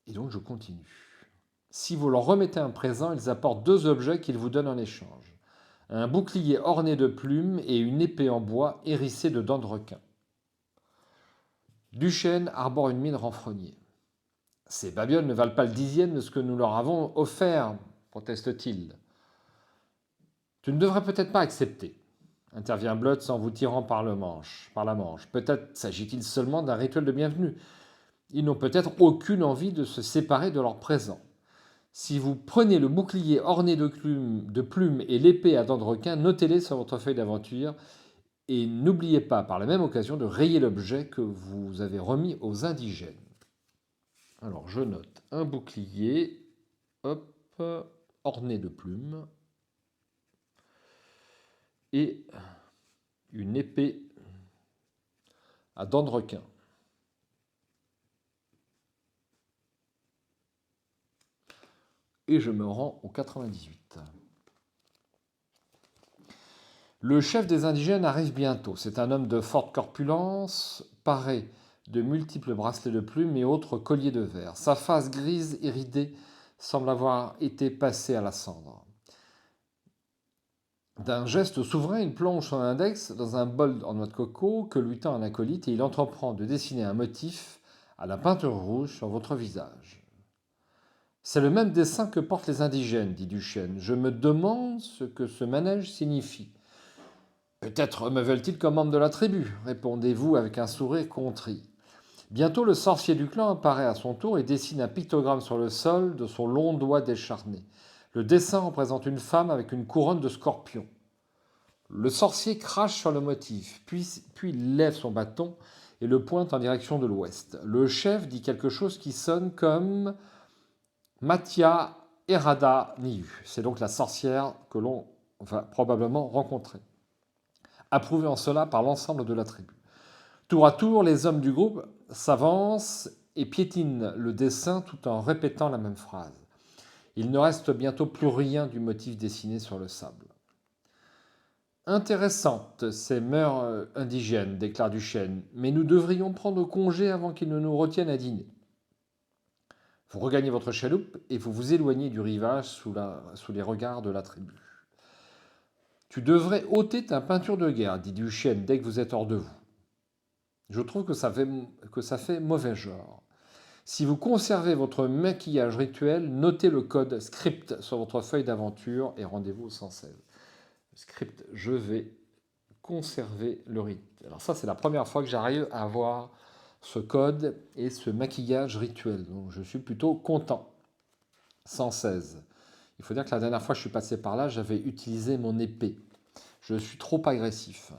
donc je continue. Si vous leur remettez un présent, ils apportent 2 objets qu'ils vous donnent en échange. Un bouclier orné de plumes et une épée en bois hérissée de dents de requin. Duchesne arbore une mine renfrognée. Ces babioles ne valent pas le 10e de ce que nous leur avons offert, proteste-t-il. Tu ne devrais peut-être pas accepter, intervient Bloods en vous tirant par la manche. Peut-être s'agit-il seulement d'un rituel de bienvenue. Ils n'ont peut-être aucune envie de se séparer de leur présent. Si vous prenez le bouclier orné de plumes et l'épée à dents de requin, notez-les sur votre feuille d'aventure et n'oubliez pas par la même occasion de rayer l'objet que vous avez remis aux indigènes. Alors je note un bouclier, hop, orné de plumes et une épée à dents de requin. Et je me rends au 98. Le chef des indigènes arrive bientôt. C'est un homme de forte corpulence, paré de multiples bracelets de plumes et autres colliers de verre. Sa face grise et ridée semble avoir été passée à la cendre. D'un geste souverain, il plonge son index dans un bol en noix de coco que lui tend un acolyte et il entreprend de dessiner un motif à la peinture rouge sur votre visage. C'est le même dessin que portent les indigènes, dit Duchesne. Je me demande ce que ce manège signifie. Peut-être me veulent-ils comme membre de la tribu, répondez-vous avec un sourire contrit. Bientôt, le sorcier du clan apparaît à son tour et dessine un pictogramme sur le sol de son long doigt décharné. Le dessin représente une femme avec une couronne de scorpion. Le sorcier crache sur le motif, puis il lève son bâton et le pointe en direction de l'ouest. Le chef dit quelque chose qui sonne comme Matia Erada Niu. C'est donc la sorcière que l'on va probablement rencontrer. Approuvé en cela par l'ensemble de la tribu. Tour à tour, les hommes du groupe s'avancent et piétinent le dessin tout en répétant la même phrase. Il ne reste bientôt plus rien du motif dessiné sur le sable. Intéressantes ces mœurs indigènes, déclare Duchesne, mais nous devrions prendre congé avant qu'ils ne nous retiennent à dîner. Vous regagnez votre chaloupe et vous vous éloignez du rivage sous les regards de la tribu. Tu devrais ôter ta peinture de guerre, dit Duchesne, dès que vous êtes hors de vous. Je trouve que ça fait mauvais genre. Si vous conservez votre maquillage rituel, notez le code script sur votre feuille d'aventure et rendez-vous au 116. Script, je vais conserver le rite. Alors ça, c'est la première fois que j'arrive à avoir ce code et ce maquillage rituel. Donc je suis plutôt content. 116. Il faut dire que la dernière fois que je suis passé par là, j'avais utilisé mon épée. Je suis trop agressif.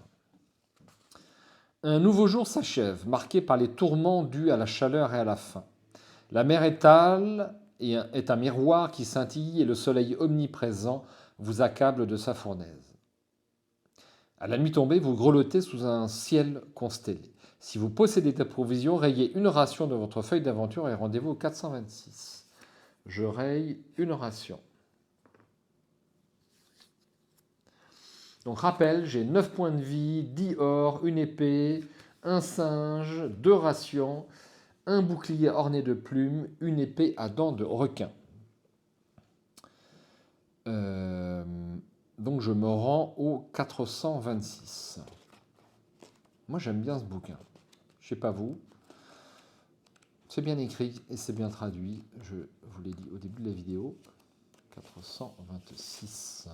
Un nouveau jour s'achève, marqué par les tourments dus à la chaleur et à la faim. La mer étale est un miroir qui scintille et le soleil omniprésent vous accable de sa fournaise. À la nuit tombée, vous grelottez sous un ciel constellé. Si vous possédez des provisions, rayez une ration de votre feuille d'aventure et rendez-vous au 426. Je raye une ration. Donc rappel, j'ai 9 points de vie, 10 or, une épée, un singe, 2 rations, un bouclier orné de plumes, une épée à dents de requin. Euh, donc je me rends au 426. Moi j'aime bien ce bouquin. Je sais pas vous. C'est bien écrit et c'est bien traduit. Je vous l'ai dit au début de la vidéo. 426.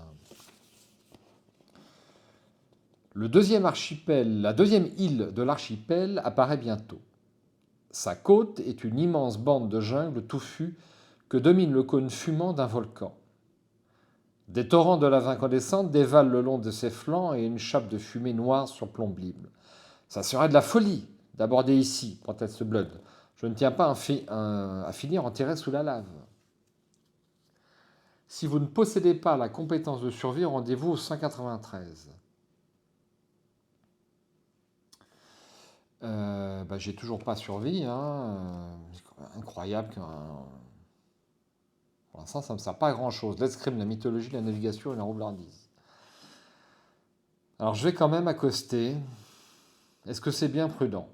Le deuxième archipel, la deuxième île de l'archipel apparaît bientôt. Sa côte est une immense bande de jungle touffue que domine le cône fumant d'un volcan. Des torrents de lave incandescente dévalent le long de ses flancs et une chape de fumée noire surplombe l'île. Ça serait de la folie d'aborder ici, proteste Blood. Je ne tiens pas à finir enterré sous la lave. Si vous ne possédez pas la compétence de survie, rendez-vous au 193. J'ai toujours pas survie. Incroyable qu'un. Pour l'instant, ça ne me sert pas à grand chose. L'escrime, la mythologie, la navigation et la roublardise. Alors, je vais quand même accoster. Est-ce que c'est bien prudent?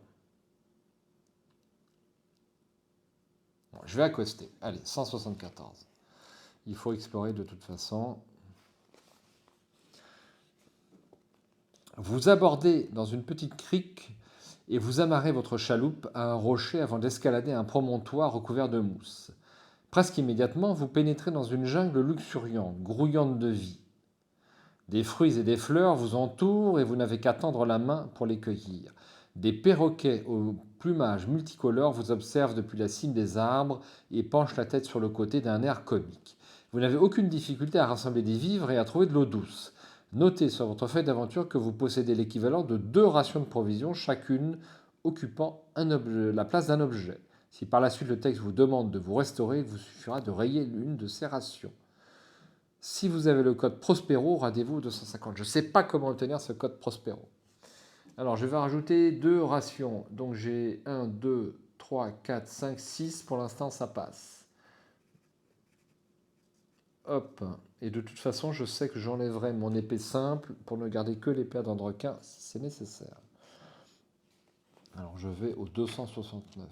Bon, je vais accoster. Allez, 174. Il faut explorer de toute façon. Vous abordez dans une petite crique et vous amarrez votre chaloupe à un rocher avant d'escalader un promontoire recouvert de mousse. Presque immédiatement, vous pénétrez dans une jungle luxuriante, grouillante de vie. Des fruits et des fleurs vous entourent et vous n'avez qu'à tendre la main pour les cueillir. Des perroquets au plumage multicolore vous observent depuis la cime des arbres et penchent la tête sur le côté d'un air comique. Vous n'avez aucune difficulté à rassembler des vivres et à trouver de l'eau douce. Notez sur votre feuille d'aventure que vous possédez l'équivalent de 2 rations de provisions, chacune occupant la place d'un objet. Si par la suite le texte vous demande de vous restaurer, il vous suffira de rayer l'une de ces rations. Si vous avez le code Prospero, rendez-vous 250. Je ne sais pas comment obtenir ce code Prospero. Alors, je vais rajouter 2 rations. Donc, j'ai 1, 2, 3, 4, 5, 6. Pour l'instant, ça passe. Hop. Et de toute façon, je sais que j'enlèverai mon épée simple pour ne garder que l'épée à dents de requin si c'est nécessaire. Alors, je vais au 269.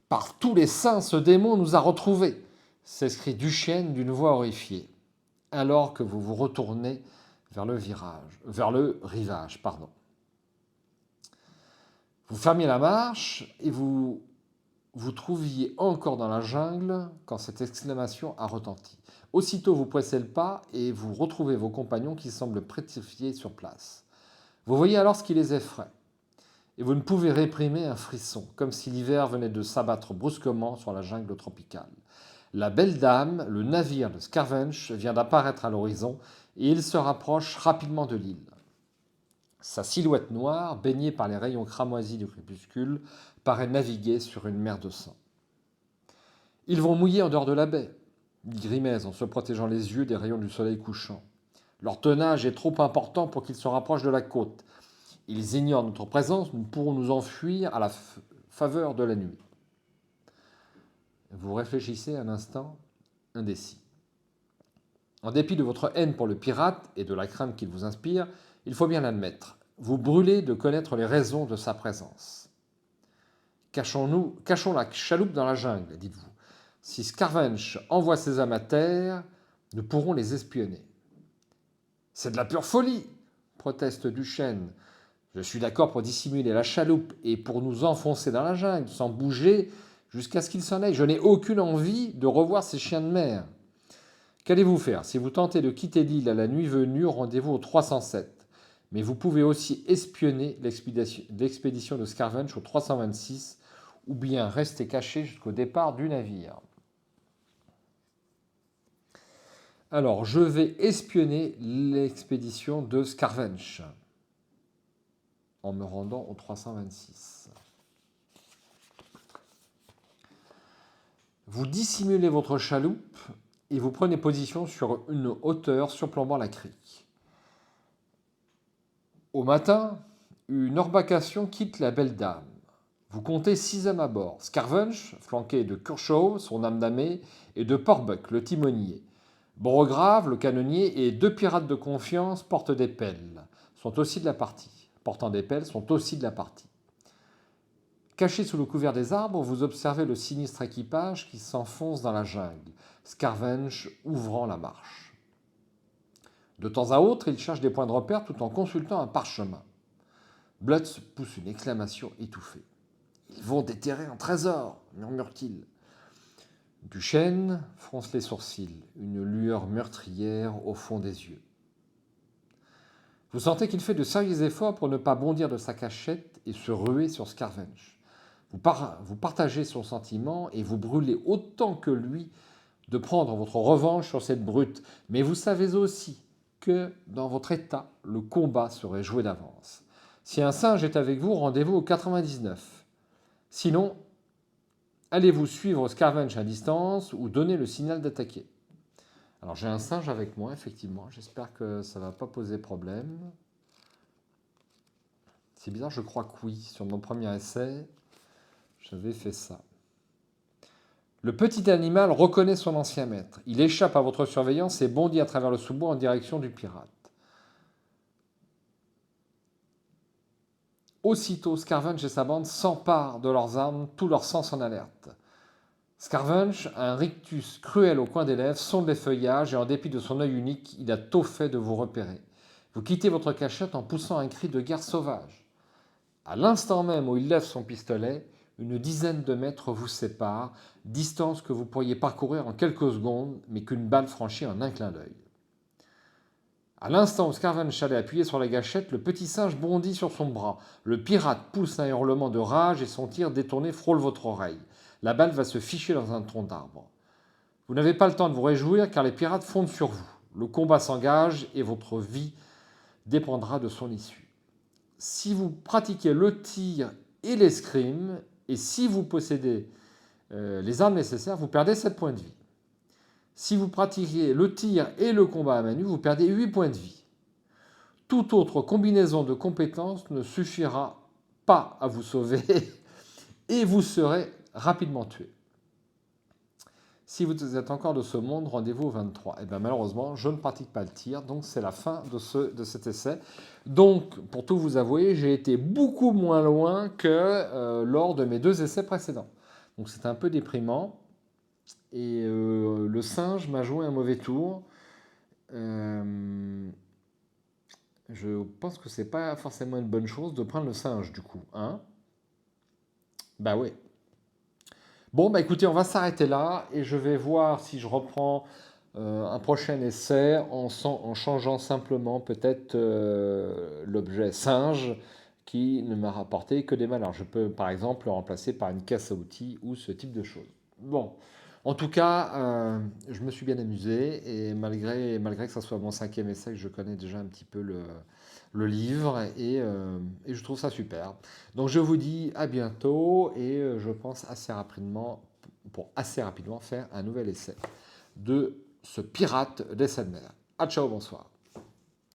Par tous les saints, ce démon nous a retrouvés, s'écrie Duchesne d'une voix horrifiée, alors que vous vous retournez vers le rivage. Vous fermiez la marche et vous vous trouviez encore dans la jungle quand cette exclamation a retenti. Aussitôt, vous pressez le pas et vous retrouvez vos compagnons qui semblent pétrifiés sur place. Vous voyez alors ce qui les effraie. Et vous ne pouvez réprimer un frisson, comme si l'hiver venait de s'abattre brusquement sur la jungle tropicale. La belle dame, le navire de Scavench, vient d'apparaître à l'horizon et il se rapproche rapidement de l'île. Sa silhouette noire, baignée par les rayons cramoisis du crépuscule, paraît naviguer sur une mer de sang. Ils vont mouiller en dehors de la baie, dit Grimez en se protégeant les yeux des rayons du soleil couchant. Leur tonnage est trop important pour qu'ils se rapprochent de la côte. Ils ignorent notre présence, nous pourrons nous enfuir à la faveur de la nuit. Vous réfléchissez un instant, indécis. En dépit de votre haine pour le pirate et de la crainte qu'il vous inspire, il faut bien l'admettre, vous brûlez de connaître les raisons de sa présence. Cachons la chaloupe dans la jungle, dites-vous. Si Scavench envoie ses hommes à terre, nous pourrons les espionner. C'est de la pure folie, proteste Duchesne. Je suis d'accord pour dissimuler la chaloupe et pour nous enfoncer dans la jungle, sans bouger, jusqu'à ce qu'il s'en aille. Je n'ai aucune envie de revoir ces chiens de mer. Qu'allez-vous faire? Si vous tentez de quitter l'île à la nuit venue, rendez-vous au 307. Mais vous pouvez aussi espionner l'expédition de Scavench au 326, ou bien rester caché jusqu'au départ du navire. Alors, je vais espionner l'expédition de Scavench en me rendant au 326. Vous dissimulez votre chaloupe et vous prenez position sur une hauteur surplombant la crique. Au matin, une embarcation quitte la Belle Dame. Vous comptez 6 hommes à bord. Scavench, flanqué de Kershaw, son âme damnée, et de Porbuck, le timonier. Beaugrave, le canonnier, et 2 pirates de confiance portant des pelles sont aussi de la partie. Caché sous le couvert des arbres, vous observez le sinistre équipage qui s'enfonce dans la jungle, Scavench ouvrant la marche. De temps à autre, il cherche des points de repère tout en consultant un parchemin. Blutz pousse une exclamation étouffée. « Ils vont déterrer un trésor !» murmure-t-il. Duchesne fronce les sourcils, une lueur meurtrière au fond des yeux. Vous sentez qu'il fait de sérieux efforts pour ne pas bondir de sa cachette et se ruer sur Scavench. Vous partagez son sentiment et vous brûlez autant que lui de prendre votre revanche sur cette brute. Mais vous savez aussi que dans votre état, le combat serait joué d'avance. Si un singe est avec vous, rendez-vous au 99. Sinon, allez-vous suivre Scavench à distance ou donner le signal d'attaquer? Alors j'ai un singe avec moi, effectivement. J'espère que ça ne va pas poser problème. C'est bizarre, je crois que oui. Sur mon premier essai, j'avais fait ça. Le petit animal reconnaît son ancien maître. Il échappe à votre surveillance et bondit à travers le sous-bois en direction du pirate. Aussitôt, Scavench et sa bande s'emparent de leurs armes, tout leur sens en alerte. Scavench a un rictus cruel au coin des lèvres, sonde les feuillages et en dépit de son œil unique, il a tôt fait de vous repérer. Vous quittez votre cachette en poussant un cri de guerre sauvage. À l'instant même où il lève son pistolet, une dizaine de mètres vous séparent, distance que vous pourriez parcourir en quelques secondes, mais qu'une balle franchit en un clin d'œil. À l'instant où Scavench allait appuyer sur la gâchette, le petit singe bondit sur son bras. Le pirate pousse un hurlement de rage et son tir détourné frôle votre oreille. La balle va se ficher dans un tronc d'arbre. Vous n'avez pas le temps de vous réjouir car les pirates fondent sur vous. Le combat s'engage et votre vie dépendra de son issue. Si vous pratiquez le tir et l'escrime, et si vous possédez les armes nécessaires, vous perdez 7 points de vie. Si vous pratiquez le tir et le combat à main nue, vous perdez 8 points de vie. Toute autre combinaison de compétences ne suffira pas à vous sauver et vous serez rapidement tué. Si vous êtes encore de ce monde, rendez-vous au 23. Et bien malheureusement, je ne pratique pas le tir, donc c'est la fin de cet essai. Donc, pour tout vous avouer, j'ai été beaucoup moins loin que lors de mes 2 essais précédents. Donc c'est un peu déprimant. Et le singe m'a joué un mauvais tour. Je pense que c'est pas forcément une bonne chose de prendre le singe du coup. Hein? Bah oui. Bon, bah écoutez, on va s'arrêter là et je vais voir si je reprends un prochain essai en changeant simplement peut-être l'objet singe qui ne m'a rapporté que des malheurs. Je peux par exemple le remplacer par une caisse à outils ou ce type de choses. Bon, en tout cas, je me suis bien amusé et malgré que ça soit mon 5e essai, que je connais déjà un petit peu le livre et je trouve ça super. Donc je vous dis à bientôt et je pense assez rapidement faire un nouvel essai de ce pirate des sept mers. Ah ciao, bonsoir.